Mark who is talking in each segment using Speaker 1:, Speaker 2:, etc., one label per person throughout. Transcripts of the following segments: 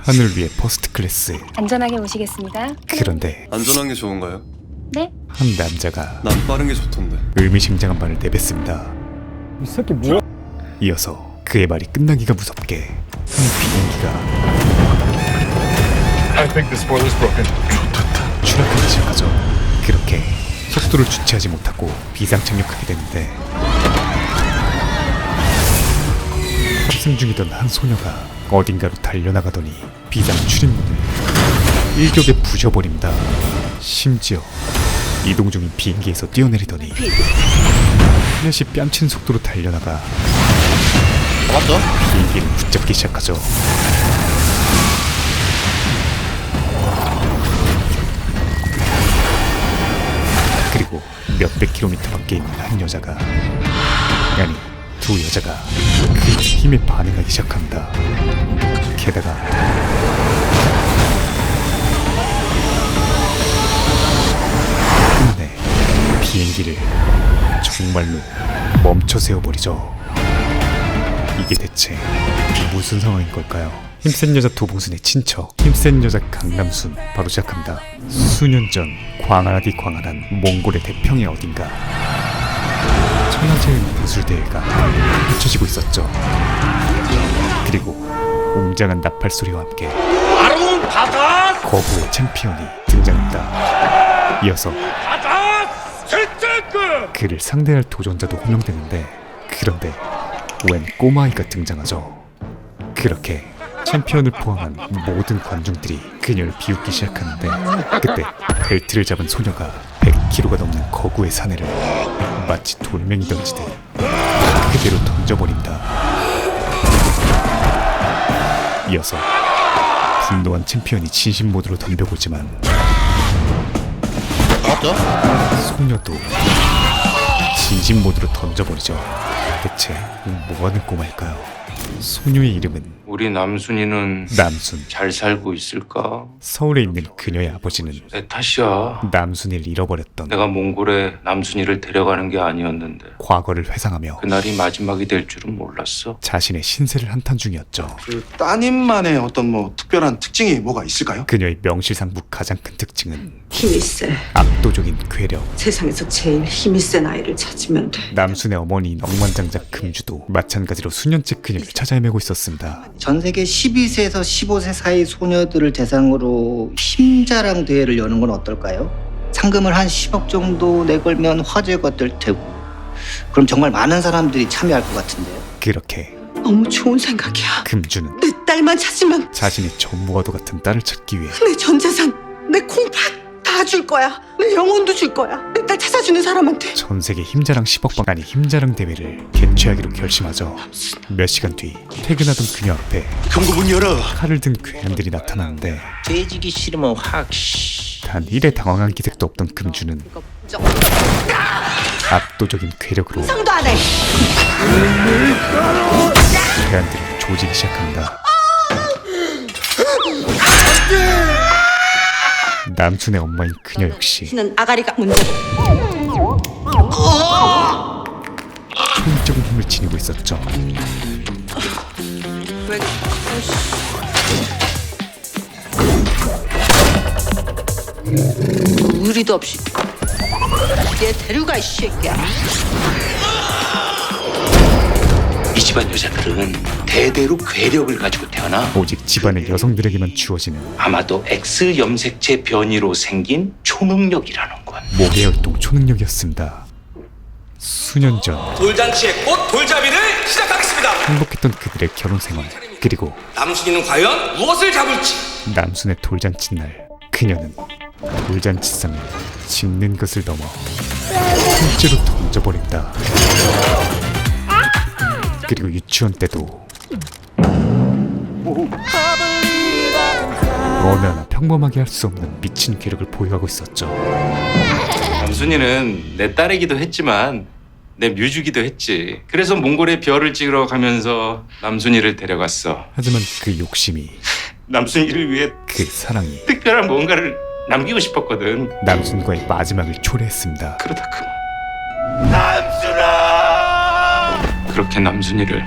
Speaker 1: 하늘 위의 퍼스트 클래스.
Speaker 2: 안전하게 오시겠습니다.
Speaker 1: 그런데
Speaker 3: 안전한 게 좋은가요?
Speaker 2: 네?
Speaker 1: 한 남자가
Speaker 3: 난 빠른 게 좋던데.
Speaker 1: 의미심장한 말을 내뱉습니다.
Speaker 4: 이 새끼 뭐야?
Speaker 1: 이어서 그의 말이 끝나기가 무섭게 한 비행기가
Speaker 5: I think the spoiler's broken.
Speaker 1: 추락하기 시작하죠. 그렇게 속도를 주체하지 못하고 비상착륙하게 되는데 탑승 중이던 한 소녀가 어딘가로 달려나가더니 비상 출입문을 일격에 부셔버립니다. 심지어 이동 중인 비행기에서 뛰어내리더니 하늘시 뺨치는 속도로 달려나가
Speaker 6: 맞죠?
Speaker 1: 비행기를 붙잡기 시작하죠. 그리고 몇백 킬로미터 밖에 있는 한 여자가, 아니 두 여자가 그 힘에 반응하기 시작합니다. 게다가 끝내 비행기를 정말로 멈춰 세워버리죠. 이게 대체 무슨 상황인 걸까요? 힘센 여자 도봉순의 친척, 힘센 여자 강남순 바로 시작합니다. 수년 전 광활하디 광활한 몽골의 대평야 어딘가 천하제일 무술대회가 펼쳐지고 있었죠. 그리고 웅장한 나팔 소리와 함께 거부의 챔피언이 등장합니다. 이어서 그를 상대할 도전자도 호명되는데, 그런데 웬 꼬마아이가 등장하죠. 그렇게 챔피언을 포함한 모든 관중들이 그녀를 비웃기 시작하는데, 그때 벨트를 잡은 소녀가 100kg가 넘는 거구의 사내를 마치 돌멩이 던지듯 그대로 던져버린다. 이어서 분노한 챔피언이 진심 모드로 덤벼보지만
Speaker 6: 맞죠?
Speaker 1: 소녀도 진심 모드로 던져버리죠. 대체 뭐하는 꼬마일까요? 소녀의 이름은
Speaker 7: 우리 남순이는
Speaker 1: 남순.
Speaker 7: 잘 살고 있을까?
Speaker 1: 서울에 있는 그녀의 아버지는
Speaker 7: 내 탓이야.
Speaker 1: 남순이를 잃어버렸던
Speaker 7: 내가 몽골에 남순이를 데려가는 게 아니었는데
Speaker 1: 과거를 회상하며
Speaker 7: 그날이 마지막이 될 줄은 몰랐어.
Speaker 1: 자신의 신세를 한탄 중이었죠.
Speaker 8: 그 따님만의 어떤 뭐 특별한 특징이 뭐가 있을까요?
Speaker 1: 그녀의 명실상부 가장 큰 특징은
Speaker 9: 힘이 세.
Speaker 1: 압도적인 괴력.
Speaker 9: 세상에서 제일 힘이 센 아이를 찾으면 돼.
Speaker 1: 남순의 어머니인 억만장자 금주도 마찬가지로 수년째 그녀를 찾아 헤매고 있었습니다.
Speaker 6: 전 세계 12세에서 15세 사이 소녀들을 대상으로 힘자랑 대회를 여는 건 어떨까요? 상금을 한 10억 정도 내걸면 화제가 될 테고, 그럼 정말 많은 사람들이 참여할 것 같은데요.
Speaker 1: 그렇게
Speaker 9: 너무 좋은 생각이야.
Speaker 1: 금주는
Speaker 9: 내 딸만 찾으면
Speaker 1: 자신의 전무와도 같은 딸을 찾기 위해
Speaker 9: 내 전 재산, 내 콩팥 다 줄 거야. 내 영혼도 줄 거야. 내 딸 찾아주는 사람한테.
Speaker 1: 전 세계 힘자랑 10억방, 아니 힘자랑 대회를 개최하기로 결심하죠. 몇 시간 뒤 퇴근하던 그녀 앞에
Speaker 8: 경고문 열어.
Speaker 1: 칼을 든 괴한들이 나타나는데,
Speaker 6: 돼지기 싫으면 확.
Speaker 1: 단 일에 당황한 기색도 없던 금주는 압도적인 괴력으로
Speaker 9: 상도 안 해.
Speaker 1: 괴한들을 조지기 시작합니다. 남순의 엄마인 그녀 역시
Speaker 9: 는 아가리가 문제고.
Speaker 1: 초인적인 힘을 지니고 있었죠.
Speaker 9: 왜? 의리도 없이 얘 데려가 이 새끼야.
Speaker 7: 이 집안 여자들은 대대로 괴력을 가지고 태어나.
Speaker 1: 오직 집안의 여성들에게만 주어지는
Speaker 7: 아마도 X 염색체 변이로 생긴 초능력이라는 건.
Speaker 1: 모계혈동 초능력이었습니다. 수년 전
Speaker 10: 돌잔치의 꽃 돌잡이를 시작하겠습니다.
Speaker 1: 행복했던 그들의 결혼 생활, 그리고
Speaker 10: 남순이는 과연 무엇을 잡을지.
Speaker 1: 남순의 돌잔치 날, 그녀는 돌잔치상을 짓는 것을 넘어 통째로 던져버린다. 그리고 유치원 때도 어느 하나 평범하게 할 수 없는 미친 괴력을 보유하고 있었죠.
Speaker 7: 남순이는 내 딸이기도 했지만 내 뮤즈기도 했지. 그래서 몽골에 별을 찍으러 가면서 남순이를 데려갔어.
Speaker 1: 하지만 그 욕심이,
Speaker 7: 남순이를 위해
Speaker 1: 그 사랑이
Speaker 7: 특별한 뭔가를 남기고 싶었거든.
Speaker 1: 남순과의 마지막을 초래했습니다.
Speaker 7: 그러다 남순아! 그렇게 남순이를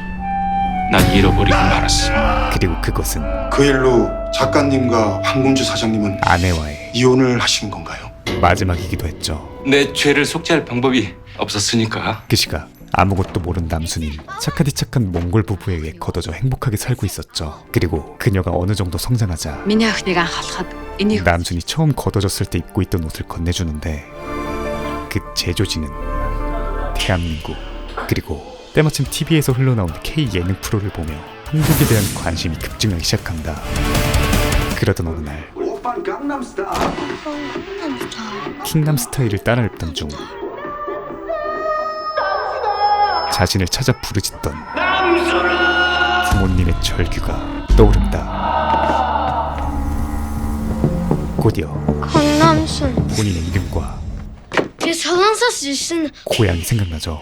Speaker 7: 난 잃어버리고 말았어.
Speaker 1: 그리고 그것은
Speaker 8: 그 일로 작가님과 황금주 사장님은
Speaker 1: 아내와의
Speaker 8: 이혼을 하신 건가요?
Speaker 1: 마지막이기도 했죠.
Speaker 7: 내 죄를 속죄할 방법이 없었으니까.
Speaker 1: 그 시각 아무것도 모른 남순인 착하디 착한 몽골 부부에 의해 걷어져 행복하게 살고 있었죠. 그리고 그녀가 어느 정도 성장하자
Speaker 2: Миний охиныг анхаалахад энийг
Speaker 1: 남순이 처음 걷어졌을 때 입고 있던 옷을 건네주는데 그 제조지는 대한민국. 그리고 때마침 TV에서 흘러나온 K 예능 프로를 보며 한국에 대한 관심이 급증하기 시작한다. 그러던 어느 날 킹남스타일을 따라 입던 중 자신을 찾아 부르짖던 부모님의 절규가 떠오른다. 곧이어
Speaker 3: 강남순
Speaker 1: 본인의 이름과
Speaker 3: 비 서강서스 있으면
Speaker 1: 고향이 생각나죠.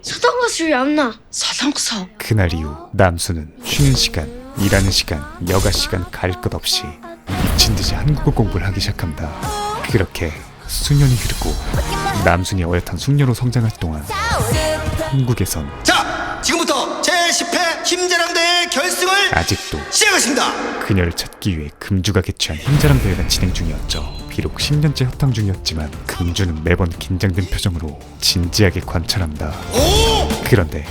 Speaker 3: 서강서스 얌나
Speaker 2: солонгосоо
Speaker 1: 그날 이후 남수는 쉬는 시간, 일하는 시간, 여가 시간 가릴 것 없이 미친 듯이 한국어 공부를 하기 시작합니다. 그렇게 수년이 흐르고 남순이 어엿한 숙녀로 성장할 동안 한국에선
Speaker 4: 자, 지금부터 제10회 힘자랑대회 결승을
Speaker 1: 아직도
Speaker 4: 시작하겠습니다.
Speaker 1: 그녀를 찾기 위해 금주가 개최한 힘자랑 대회가 진행 중이었죠. 비록 10년째 협상 중이었지만 금주는 매번 긴장된 표정으로 진지하게 관찰한다.
Speaker 4: 5,
Speaker 1: 그런데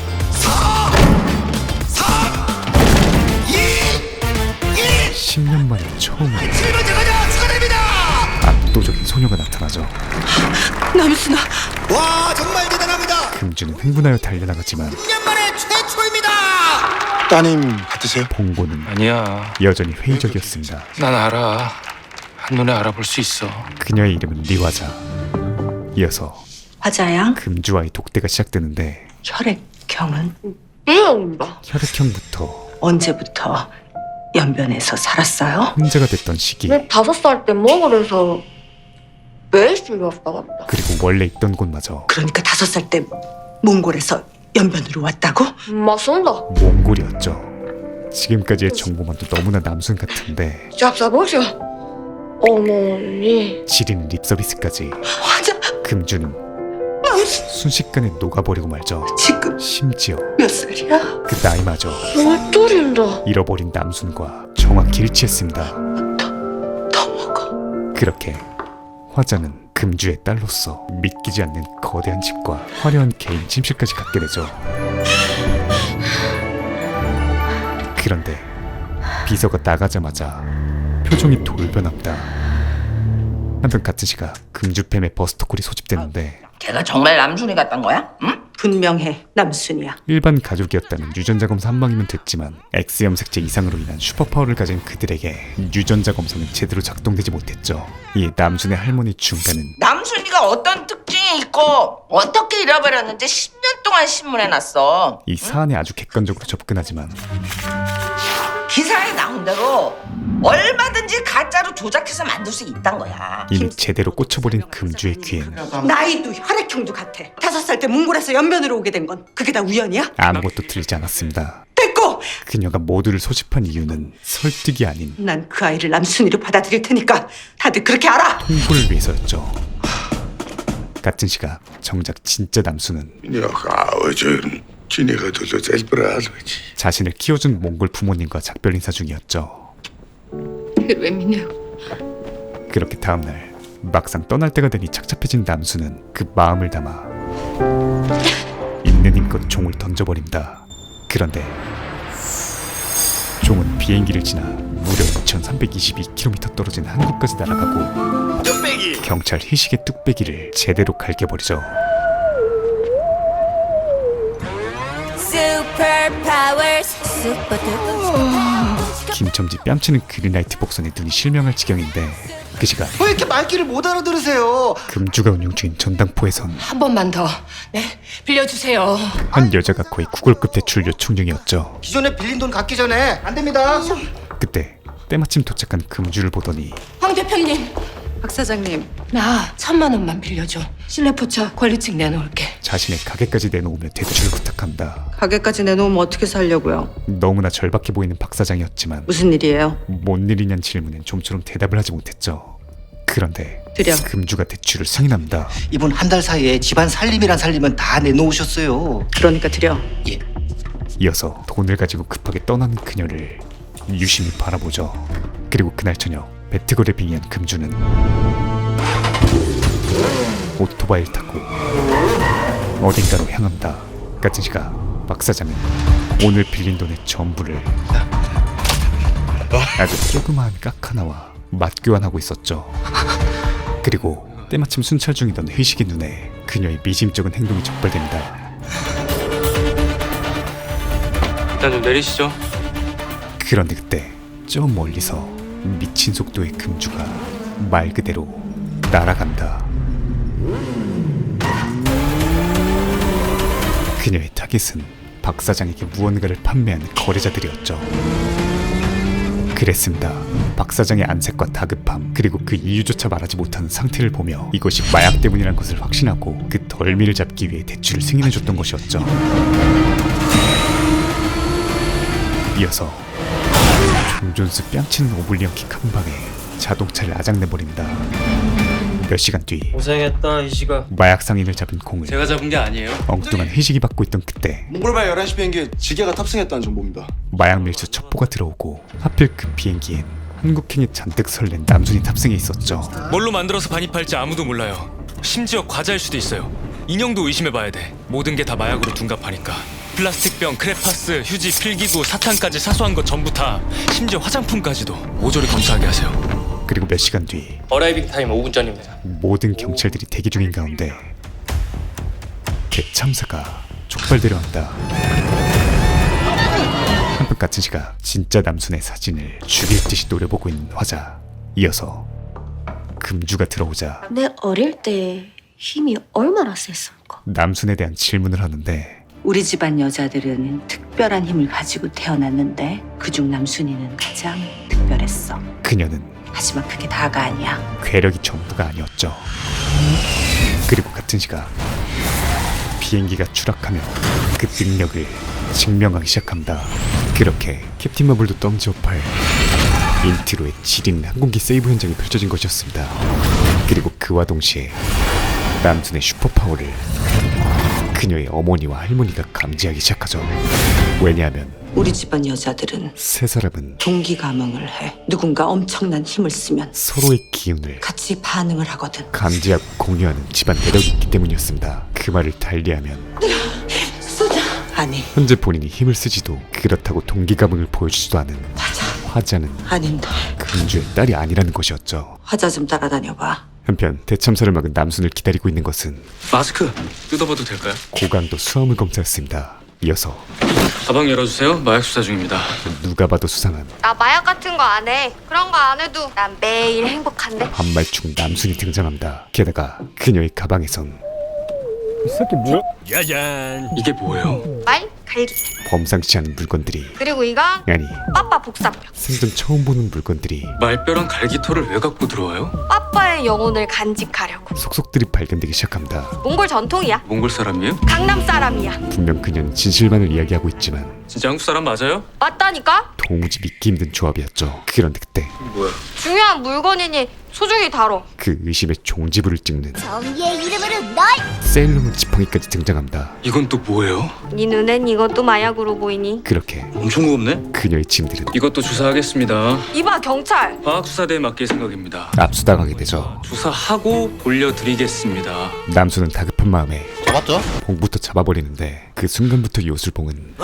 Speaker 1: 10년 만에 처음으로
Speaker 4: 7번째 가자 축하드립니다.
Speaker 1: 압도적인 소녀가 나타나죠.
Speaker 9: 남순아,
Speaker 4: 와, 정말 대단합니다.
Speaker 1: 금주는 흥분하여 달려나가지만
Speaker 4: 10년 만에 최초입니다.
Speaker 8: 따님 같으세요?
Speaker 1: 봉고는
Speaker 10: 아니야.
Speaker 1: 여전히 회의적이었습니다.
Speaker 10: 난 알아. 한눈에 알아볼 수 있어.
Speaker 1: 그녀의 이름은 리화자. 이어서
Speaker 9: 화자양,
Speaker 1: 금주와의 독대가 시작되는데
Speaker 9: 혈액형은
Speaker 3: 이런다
Speaker 1: 혈액형부터
Speaker 9: 언제부터 연변에서 살았어요?
Speaker 1: 혼자가 됐던 시기,
Speaker 3: 내 5살 때 몽골에서 매일 왔다 갔다
Speaker 1: 그리고 원래 있던 곳마저
Speaker 9: 그러니까 5살 때 몽골에서 연변으로 왔다고?
Speaker 3: 맞선다
Speaker 1: 몽골이었죠. 지금까지의 정보만도 너무나 남순 같은데
Speaker 3: 잡사보셔 어머니
Speaker 1: 지리는 립서비스까지
Speaker 9: 화자,
Speaker 1: 금주는
Speaker 9: 남순
Speaker 1: 순식간에 녹아버리고 말죠.
Speaker 9: 지금
Speaker 1: 심지어
Speaker 9: 몇 살이야?
Speaker 1: 그 나이마저
Speaker 3: 못 들인다
Speaker 1: 잃어버린 남순과 정확히 일치했습니다.
Speaker 9: 더 먹어.
Speaker 1: 그렇게 화자는 금주의 딸로서 믿기지 않는 거대한 집과 화려한 개인 침실까지 갖게 되죠. 그런데 비서가 나가자마자 표정이 돌변합니다. 한편 같은 시각 금주팸에 버스터콜이 소집되는데
Speaker 11: 걔가 정말 남순이 같단 거야? 응?
Speaker 9: 분명해, 남순이야.
Speaker 1: 일반 가족이었다면 유전자 검사 한 방이면 됐지만 X염색체 이상으로 인한 슈퍼파워를 가진 그들에게 유전자 검사는 제대로 작동되지 못했죠. 이에 남순의 할머니 중간은
Speaker 11: 남순이가 어떤 특징이 있고 어떻게 잃어버렸는지 10년 동안 신문에 났어.
Speaker 1: 이 사안에 아주 객관적으로 접근하지만
Speaker 11: 기사에 나온 대로 얼마든지 가짜로 조작해서 만들 수 있단 거야.
Speaker 1: 이미 제대로 꽂혀버린 금주의 귀에는
Speaker 9: 나이도 혈액형도 같아. 5살 때 몽골에서 연변으로 오게 된 건 그게 다 우연이야?
Speaker 1: 아무것도 들리지 않았습니다.
Speaker 9: 됐고,
Speaker 1: 그녀가 모두를 소집한 이유는 설득이 아닌
Speaker 9: 난 그 아이를 남순이로 받아들일 테니까 다들 그렇게 알아.
Speaker 1: 홍보를 위해서였죠. 같은 시각 정작 진짜 남순은 자신을 키워준 몽골 부모님과 작별 인사 중이었죠.
Speaker 2: 왜 믿냐?
Speaker 1: 그렇게 다음날 막상 떠날 때가 되니 착잡해진 남순은 그 마음을 담아 있는 힘껏 종을 던져버립니다. 그런데 종은 비행기를 지나 무려 2322km 떨어진 한국까지 날아가고 경찰 희식의 뚝배기를 제대로 갈겨버리죠. 김첨지 뺨치는 그린라이트 복선에 눈이 실명할 지경인데 그 시각
Speaker 4: 왜 이렇게 말귀를 못 알아들으세요?
Speaker 1: 금주가 운영 중인 전당포에선
Speaker 2: 한 번만 더, 네, 빌려주세요.
Speaker 1: 한 여자가 거의 구걸급 대출 요청 중이었죠.
Speaker 4: 기존에 빌린 돈 갚기 전에 안 됩니다.
Speaker 1: 그때 때마침 도착한 금주를 보더니
Speaker 2: 황 대표님, 박 사장님, 나 1,000만 원만 빌려줘. 실내포차 권리책 내놓을게.
Speaker 1: 자신의 가게까지 내놓으며 대출을 부탁합니다.
Speaker 9: 가게까지 내놓으면 어떻게 살려고요?
Speaker 1: 너무나 절박해 보이는 박 사장이었지만
Speaker 9: 무슨 일이에요?
Speaker 1: 뭔 일이냐는 질문엔 좀처럼 대답을 하지 못했죠. 그런데
Speaker 9: 드려.
Speaker 1: 금주가 대출을 승인합니다.
Speaker 6: 이분 한 달 사이에 집안 살림이란 살림은 다 내놓으셨어요.
Speaker 9: 그러니까 드려.
Speaker 6: 예.
Speaker 1: 이어서 돈을 가지고 급하게 떠나는 그녀를 유심히 바라보죠. 그리고 그날 저녁 배트걸에 빙의한 금주는 오토바이를 타고 어딘가로 향한다. 같은 시각 박 사장은 오늘 빌린 돈의 전부를 아주 조그마한 깍 하나와 맞교환하고 있었죠. 그리고 때마침 순찰 중이던 회식의 눈에 그녀의 미심쩍은 행동이 적발됩니다.
Speaker 10: 일단 좀 내리시죠.
Speaker 1: 그런데 그때 저 멀리서 미친 속도의 금주가 말 그대로 날아간다. 그녀의 타겟은 박 사장에게 무언가를 판매하는 거래자들이었죠. 그랬습니다. 박 사장의 안색과 다급함, 그리고 그 이유조차 말하지 못하는 상태를 보며 이것이 마약 때문이란 것을 확신하고 그 덜미를 잡기 위해 대출을 승인해줬던 것이었죠. 이어서 종 존스 뺨치는 오블리언 킥 한 방에 자동차를 아작내버립니다. 몇 시간 뒤
Speaker 10: 고생했다 이시가.
Speaker 1: 마약 상인을 잡은 공을
Speaker 10: 제가 잡은 게 아니에요.
Speaker 1: 엉뚱한 회식이 받고 있던 그때
Speaker 8: 몽골발 11시 비행기에 지게가 탑승했다는 정보입니다.
Speaker 1: 마약 밀수 첩보가 들어오고 하필 그 비행기엔 한국행에 잔뜩 설렌 남순이 탑승해 있었죠.
Speaker 10: 뭘로 만들어서 반입할지 아무도 몰라요. 심지어 과자일 수도 있어요. 인형도 의심해봐야 돼. 모든 게 다 마약으로 둔갑하니까. 플라스틱병, 크레파스, 휴지, 필기구, 사탕까지 사소한 것 전부 다. 심지어 화장품까지도 모조리 검사하게 하세요.
Speaker 1: 그리고 몇 시간 뒤
Speaker 10: 어라이빙 타임 5분 전입니다.
Speaker 1: 모든 경찰들이 대기 중인 가운데 대참사가 촉발되려 한다. 한편 같은 시각 진짜 남순의 사진을 죽일 듯이 노려보고 있는 화자. 이어서 금주가 들어오자
Speaker 3: 내 어릴 때 힘이 얼마나 셌습니까?
Speaker 1: 남순에 대한 질문을 하는데
Speaker 2: 우리 집안 여자들은 특별한 힘을 가지고 태어났는데 그중 남순이는 가장 특별했어.
Speaker 1: 그녀는
Speaker 2: 하지만 그게 다가 아니야.
Speaker 1: 괴력이 전부가 아니었죠. 그리고 같은 시각 비행기가 추락하며 그 능력을 증명하기 시작합니다. 그렇게 캡틴 마블도 덤지어팔 인트로의 지린 항공기 세이브 현장이 펼쳐진 것이었습니다. 그리고 그와 동시에 남순의 슈퍼파워를 그녀의 어머니와 할머니가 감지하기 시작하죠. 왜냐하면
Speaker 2: 우리 집안 여자들은
Speaker 1: 세 사람은
Speaker 2: 동기 감흥을 해. 누군가 엄청난 힘을 쓰면
Speaker 1: 서로의 기운을
Speaker 2: 같이 반응을 하거든.
Speaker 1: 감지하고 공유하는 집안 대력이 있기 때문이었습니다. 그 말을 달리하면
Speaker 2: 아니,
Speaker 1: 현재 본인이 힘을 쓰지도 그렇다고 동기 감흥을 보여주지도 않은 화자는
Speaker 2: 아닌데.
Speaker 1: 금주의 딸이 아니라는 것이었죠.
Speaker 2: 화자 좀 따라다녀봐.
Speaker 1: 한편 대참사를 막은 남순을 기다리고 있는 것은
Speaker 10: 마스크 뜯어봐도 될까요?
Speaker 1: 고강도 수화물 검사였습니다. 이어서
Speaker 10: 가방 열어주세요. 마약 수사 중입니다.
Speaker 1: 누가 봐도 수상한
Speaker 3: 나 마약 같은 거 안 해. 그런 거 안 해도 난 매일 행복한데.
Speaker 1: 반말충 남순이 등장합니다. 게다가 그녀의 가방에선
Speaker 10: 야잔. 이게 뭐예요?
Speaker 3: 말 갈기.
Speaker 1: 범상치 않은 물건들이
Speaker 3: 그리고 이건
Speaker 1: 아니
Speaker 3: 빠빠 복사뼈.
Speaker 1: 생전 처음 보는 물건들이
Speaker 10: 말뼈랑 갈기토를 왜 갖고 들어와요?
Speaker 3: 빠빠의 영혼을 간직하려고.
Speaker 1: 속속들이 발견되기 시작합니다.
Speaker 3: 몽골 전통이야.
Speaker 10: 몽골 사람이에요?
Speaker 3: 강남 사람이야.
Speaker 1: 분명 그녀는 진실만을 이야기하고 있지만
Speaker 10: 진짜 한국 사람 맞아요?
Speaker 3: 맞다니까?
Speaker 1: 도무지 믿기 힘든 조합이었죠. 그런데 그때
Speaker 10: 뭐야?
Speaker 3: 중요한 물건이니 소중히 다뤄.
Speaker 1: 그 의심의 종지부를 찍는
Speaker 3: 정의의 이름으로 널.
Speaker 1: 세일러문 지팡이까지 등장합니다.
Speaker 10: 이건 또 뭐예요?
Speaker 3: 네 눈엔 이것도 마약으로 보이니?
Speaker 1: 그렇게
Speaker 10: 엄청 무겁네?
Speaker 1: 그녀의 짐들은
Speaker 10: 이것도 주사하겠습니다.
Speaker 3: 이봐 경찰.
Speaker 10: 과학수사대에 맡길 생각입니다.
Speaker 1: 압수당하게 되죠.
Speaker 10: 주사하고 돌려드리겠습니다.
Speaker 1: 남수는 다급한 마음에
Speaker 8: 잡았죠?
Speaker 1: 봉부터 잡아버리는데 그 순간부터 요술봉은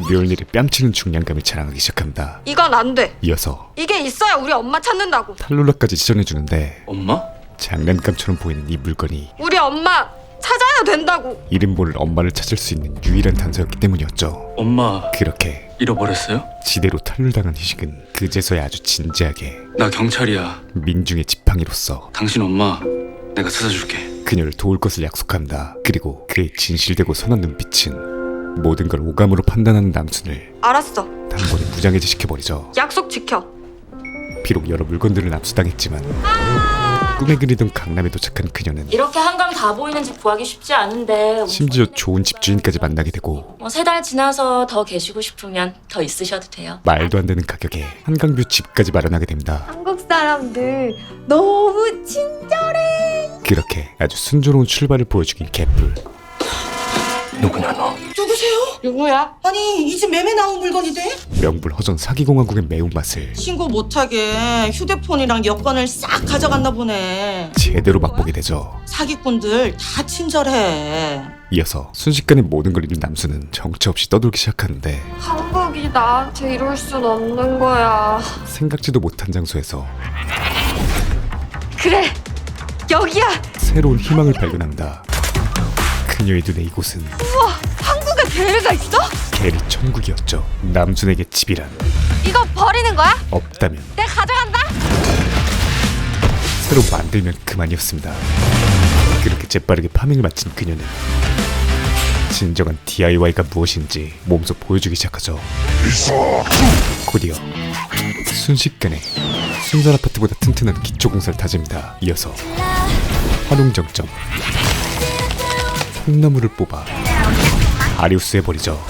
Speaker 1: 묘일일이 뺨치는 중량감을 자랑하기 시작합니다.
Speaker 3: 이건 안 돼.
Speaker 1: 이어서
Speaker 3: 이게 있어야 우리 엄마 찾는다고.
Speaker 1: 탈룰라까지 지정해주는데
Speaker 10: 엄마?
Speaker 1: 장난감처럼 보이는 이 물건이
Speaker 3: 우리 엄마 찾아야 된다고.
Speaker 1: 이름 모를 엄마를 찾을 수 있는 유일한 단서였기 때문이었죠.
Speaker 10: 엄마
Speaker 1: 그렇게
Speaker 10: 잃어버렸어요?
Speaker 1: 지대로 탈룰당한 희식은 그제서야 아주 진지하게
Speaker 10: 나 경찰이야.
Speaker 1: 민중의 지팡이로서
Speaker 10: 당신 엄마 내가 찾아줄게.
Speaker 1: 그녀를 도울 것을 약속합니다. 그리고 그의 진실되고 선한 눈빛은 모든 걸 오감으로 판단하는 남순을
Speaker 3: 알았어.
Speaker 1: 단번에 무장해제 시켜버리죠.
Speaker 3: 약속 지켜.
Speaker 1: 비록 여러 물건들을 압수당했지만 꿈에 그리던 강남에 도착한 그녀는
Speaker 12: 이렇게 한강 다 보이는 집 구하기 쉽지 않은데
Speaker 1: 심지어 좋은 집주인까지 만나게 되고
Speaker 12: 뭐 3달 지나서 더 계시고 싶으면 더 있으셔도 돼요.
Speaker 1: 말도 안 되는 가격에 한강뷰 집까지 마련하게 됩니다.
Speaker 3: 한국 사람들 너무 친절해.
Speaker 1: 그렇게 아주 순조로운 출발을 보여주긴 개뿔.
Speaker 10: 누구냐 너?
Speaker 3: 누구
Speaker 9: 누구세요?
Speaker 3: 누구야?
Speaker 9: 아니 이 집 매매 나온 물건이대?
Speaker 1: 명불허전 사기공화국의 매운맛을
Speaker 9: 신고 못하게 휴대폰이랑 여권을 싹 가져갔나 보네.
Speaker 1: 제대로 맛보게 되죠.
Speaker 9: 사기꾼들 다 친절해.
Speaker 1: 이어서 순식간에 모든 걸 잃은 남수는 정처 없이 떠돌기 시작하는데
Speaker 3: 한국이 나한테 이럴 순 없는 거야.
Speaker 1: 생각지도 못한 장소에서
Speaker 3: 그래, 여기야.
Speaker 1: 새로운 희망을 발견한다. 그녀의 눈에 이곳은
Speaker 3: 한국에 게르가 있어?
Speaker 1: 게리 천국이었죠. 남순에게 집이란
Speaker 3: 이거 버리는 거야?
Speaker 1: 없다면
Speaker 3: 내가 가져간다.
Speaker 1: 새로 만들면 그만이었습니다. 그렇게 재빠르게 파밍을 마친 그녀는 진정한 DIY가 무엇인지 몸소 보여주기 시작하죠. 곧이어 순식간에 순살 아파트보다 튼튼한 기초공사를 다집니다. 이어서 활용정점 통나무를 뽑아 아리우스해버리죠.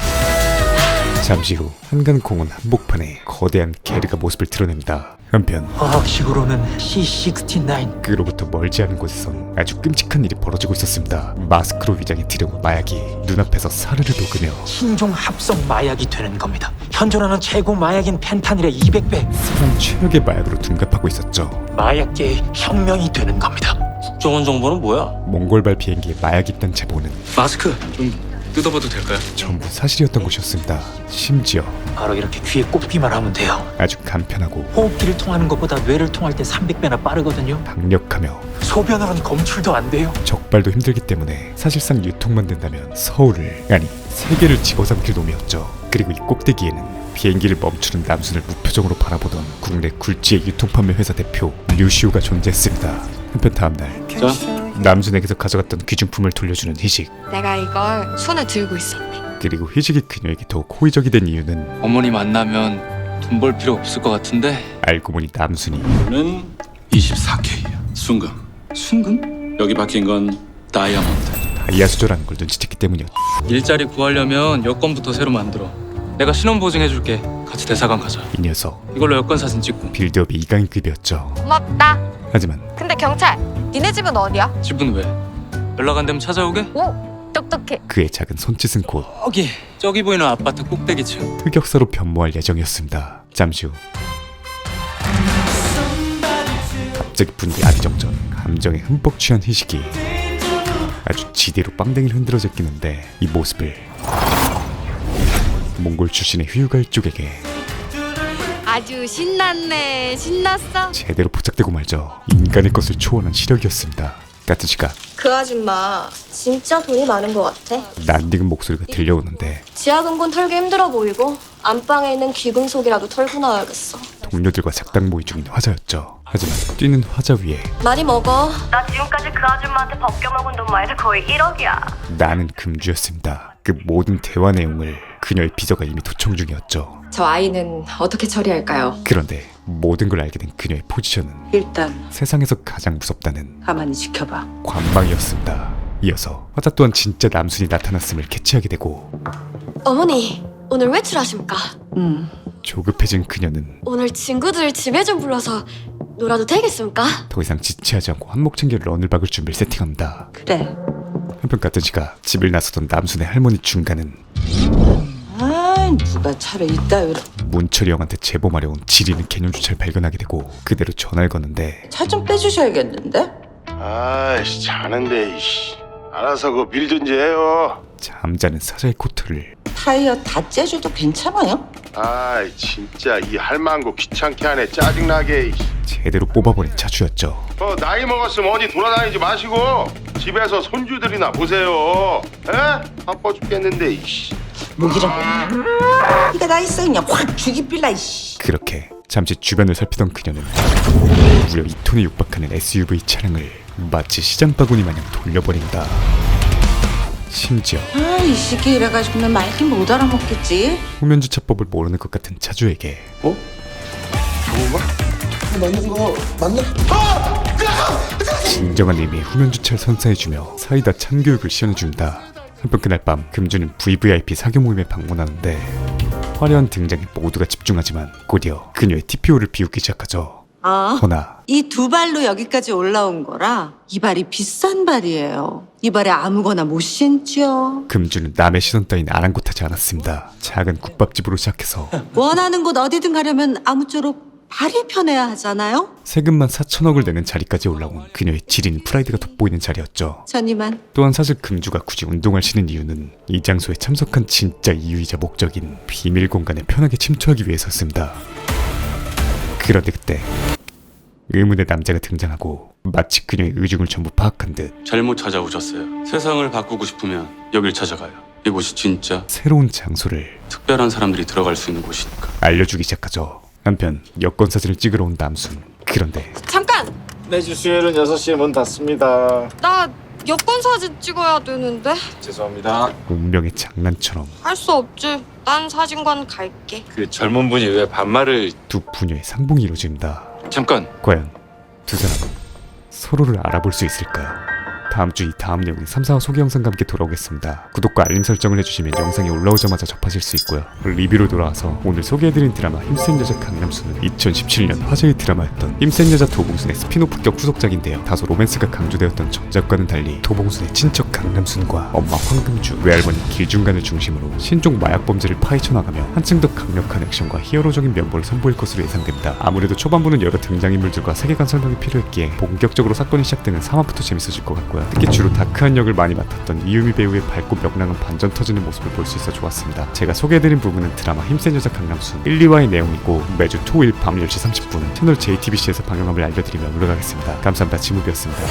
Speaker 1: 잠시 후 한간공원 한복판에 거대한 게르가 모습을 드러냅니다. 한편
Speaker 13: 과학식으로는 C69.
Speaker 1: 그로부터 멀지 않은 곳에선 아주 끔찍한 일이 벌어지고 있었습니다. 마스크로 위장해 들여온 마약이 눈앞에서 사르르 녹으며
Speaker 13: 신종 합성 마약이 되는 겁니다. 현존하는 최고 마약인 펜타닐의 200배.
Speaker 1: 사람 최악의 마약으로 둔갑하고 있었죠.
Speaker 13: 마약계의 혁명이 되는 겁니다.
Speaker 10: 국정원 정보는 뭐야?
Speaker 1: 몽골발 비행기에 마약이 있다는 제보는
Speaker 10: 마스크 좀 뜯어봐도 될까요?
Speaker 1: 전부 사실이었던 것이었습니다. 심지어
Speaker 13: 바로 이렇게 귀에 꽂기만 하면 돼요.
Speaker 1: 아주 간편하고
Speaker 13: 호흡기를 통하는 것보다 뇌를 통할 때 300배나 빠르거든요.
Speaker 1: 강력하며
Speaker 13: 소변으로는 검출도 안 돼요.
Speaker 1: 적발도 힘들기 때문에 사실상 유통만 된다면 서울을 아니 세계를 집어삼킬 놈이었죠. 그리고 이 꼭대기에는 비행기를 멈추는 남순을 무표정으로 바라보던 국내 굴지의 유통판매 회사 대표 류시우가 존재했습니다. 한편 다음날 남순에게서 가져갔던 귀중품을 돌려주는 희식.
Speaker 3: 내가 이걸 손에 들고 있었네.
Speaker 1: 그리고 희식이 그녀에게 더욱 호의적이 된 이유는
Speaker 10: 어머니 만나면 돈 벌 필요 없을 것 같은데.
Speaker 1: 알고 보니 남순이
Speaker 14: 는 24K야. 순금. 순금? 여기 박힌 건 다이아몬드.
Speaker 1: 다이아 수저라는 걸 눈치챘기 때문이었죠.
Speaker 10: 일자리 구하려면 여권부터 새로 만들어. 내가 신원 보증해줄게. 같이 대사관 가자.
Speaker 1: 이 녀석
Speaker 10: 이걸로 여권 사진 찍고.
Speaker 1: 빌드업이 이강인급이었죠.
Speaker 3: 고맙다.
Speaker 1: 하지만
Speaker 3: 근데 경찰, 니네 집은 어디야?
Speaker 10: 집은 왜? 연락 안 되면 찾아오게?
Speaker 3: 오, 똑똑해.
Speaker 1: 그의 작은 손짓은 곧
Speaker 10: 저기 보이는 아파트 꼭대기층.
Speaker 1: 흑역사로 변모할 예정이었습니다. 잠시 후 갑자기 분위기 아비정전, 감정에 흠뻑 취한 희식이 아주 지대로 빵댕이를 흔들어 제끼는데 이 모습을 몽골 출신의 휴유갈 쪽에게
Speaker 3: 아주 신났네. 신났어?
Speaker 1: 제대로 포착되고 말죠. 인간의 것을 초월한 시력이었습니다. 같은 시각
Speaker 3: 그 아줌마 진짜 돈이 많은 것 같아.
Speaker 1: 낯익은 목소리가 들려오는데
Speaker 3: 지하금고 털기 힘들어 보이고 안방에 있는 귀금속이라도 털고 나와야겠어.
Speaker 1: 동료들과 작당 모의 중인 화자였죠. 하지만 뛰는 화자 위에
Speaker 3: 많이 먹어. 나 지금까지 그 아줌마한테 벗겨먹은 돈 말해서 거의 1억이야.
Speaker 1: 나는 금주였습니다. 그 모든 대화 내용을 그녀의 비서가 이미 도청 중이었죠.
Speaker 12: 저 아이는 어떻게 처리할까요?
Speaker 1: 그런데 모든 걸 알게 된 그녀의 포지션은
Speaker 2: 일단
Speaker 1: 세상에서 가장 무섭다는
Speaker 2: 가만히 지켜봐.
Speaker 1: 관망이었습니다. 이어서 화자 또한 진짜 남순이 나타났음을 캐치하게 되고
Speaker 3: 어머니, 오늘 외출하십니까?
Speaker 1: 조급해진 그녀는
Speaker 3: 오늘 친구들 집에 좀 불러서 놀아도 되겠습니까?
Speaker 1: 더 이상 지체하지 않고 한몫 챙겨 런을 박을 준비를 세팅합니다.
Speaker 2: 그래.
Speaker 1: 한편 같은 시각 집을 나서던 남순의 할머니 중간은
Speaker 2: 아, 누가 차를 이따위로.
Speaker 1: 문철이 형한테 제보하려 온 지리는 개념주차를 발견하게 되고 그대로 전화를 거는데
Speaker 2: 차 좀 빼주셔야겠는데?
Speaker 8: 아이씨 자는데 이씨. 알아서 그거 밀든지 해요.
Speaker 1: 잠자는 사자의 코트를
Speaker 2: 타이어 다 째줘도 괜찮아요?
Speaker 8: 아이 진짜 이 할망구 귀찮게 하네 짜증나게. 이씨.
Speaker 1: 제대로 뽑아버린 차주였죠.
Speaker 8: 나이 먹었으면 어디 돌아다니지 마시고 집에서 손주들이나 보세요. 에? 바빠 죽겠는데 이씨.
Speaker 2: 무기랑 이가 나 있어 그냥 확 죽이빌라 이씨.
Speaker 1: 그렇게 잠시 주변을 살피던 그녀는 무려 2톤에 육박하는 SUV 차량을 마치 시장 바구니 마냥 돌려버린다. 심지어
Speaker 2: 이 시기 이래가지고는 말긴 못 알아먹겠지.
Speaker 1: 후면주차법을 모르는 것 같은 차주에게
Speaker 4: 맞는 거 맞는?
Speaker 1: 진정한 의미의 후면주차를 선사해주며 사이다 참교육을 시연해준다. 한편 그날 밤 금주는 VVIP 사교 모임에 방문하는데 화려한 등장에 모두가 집중하지만 곧이어 그녀의 TPO를 비웃기 시작하죠.
Speaker 9: 아,
Speaker 1: 허나
Speaker 9: 이 두 발로 여기까지 올라온 거라 이 발이 비싼 발이에요. 이 발에 아무거나 못 신죠.
Speaker 1: 금주는 남의 시선 따윈 아랑곳하지 않았습니다. 작은 국밥집으로 시작해서
Speaker 9: 원하는 곳 어디든 가려면 아무쪼록 발이 편해야 하잖아요.
Speaker 1: 세금만 4천억을 내는 자리까지 올라온 그녀의 지린 프라이드가 돋보이는 자리였죠.
Speaker 9: 전 이만.
Speaker 1: 또한 사실 금주가 굳이 운동을 신은 이유는 이 장소에 참석한 진짜 이유이자 목적인 비밀 공간에 편하게 침투하기 위해서였습니다. 그런데 그때 의문의 남자가 등장하고 마치 그녀의 의중을 전부 파악한 듯
Speaker 14: 잘못 찾아오셨어요. 세상을 바꾸고 싶으면 여길 찾아가요. 이곳이 진짜
Speaker 1: 새로운 장소를
Speaker 14: 특별한 사람들이 들어갈 수 있는 곳이니까.
Speaker 1: 알려주기 시작하죠. 한편 여권 사진을 찍으러 온 남순. 그런데
Speaker 3: 잠깐!
Speaker 5: 매주 수요일은 6시에 문 닫습니다.
Speaker 3: 나 여권 사진 찍어야 되는데.
Speaker 5: 죄송합니다.
Speaker 1: 운명의 장난처럼
Speaker 3: 할 수 없지. 딴 사진관 갈게.
Speaker 7: 그 젊은 분이 왜 반말을...
Speaker 1: 두 부녀의 상봉이 이루어집니다.
Speaker 7: 잠깐.
Speaker 1: 과연 두 사람은 서로를 알아볼 수 있을까요? 다음 주 이 다음 내용은 3, 4화 소개 영상과 함께 돌아오겠습니다. 구독과 알림 설정을 해주시면 영상이 올라오자마자 접하실 수 있고요. 리뷰로 돌아와서 오늘 소개해드린 드라마 힘센 여자 강남순은 2017년 화제의 드라마였던 힘센 여자 도봉순의 스피노프격 후속작인데요. 다소 로맨스가 강조되었던 전작과는 달리 도봉순의 친척 강남순과 엄마 황금주, 외할머니 길중간을 중심으로 신종 마약 범죄를 파헤쳐 나가며 한층 더 강력한 액션과 히어로적인 면모를 선보일 것으로 예상됩니다. 아무래도 초반부는 여러 등장인물들과 세계관 설명이 필요했기에 본격적으로 사건이 시작되는 3화부터 재밌어질 것 같고요. 특히 주로 다크한 역을 많이 맡았던 이유미 배우의 밝고 명랑한 반전 터지는 모습을 볼 수 있어 좋았습니다. 제가 소개해드린 부분은 드라마 힘센 여자 강남순 1, 2화의 내용이고 매주 토일 밤 10시 30분 채널 JTBC에서 방영함을 알려드리며 물러가겠습니다. 감사합니다. 지무비였습니다.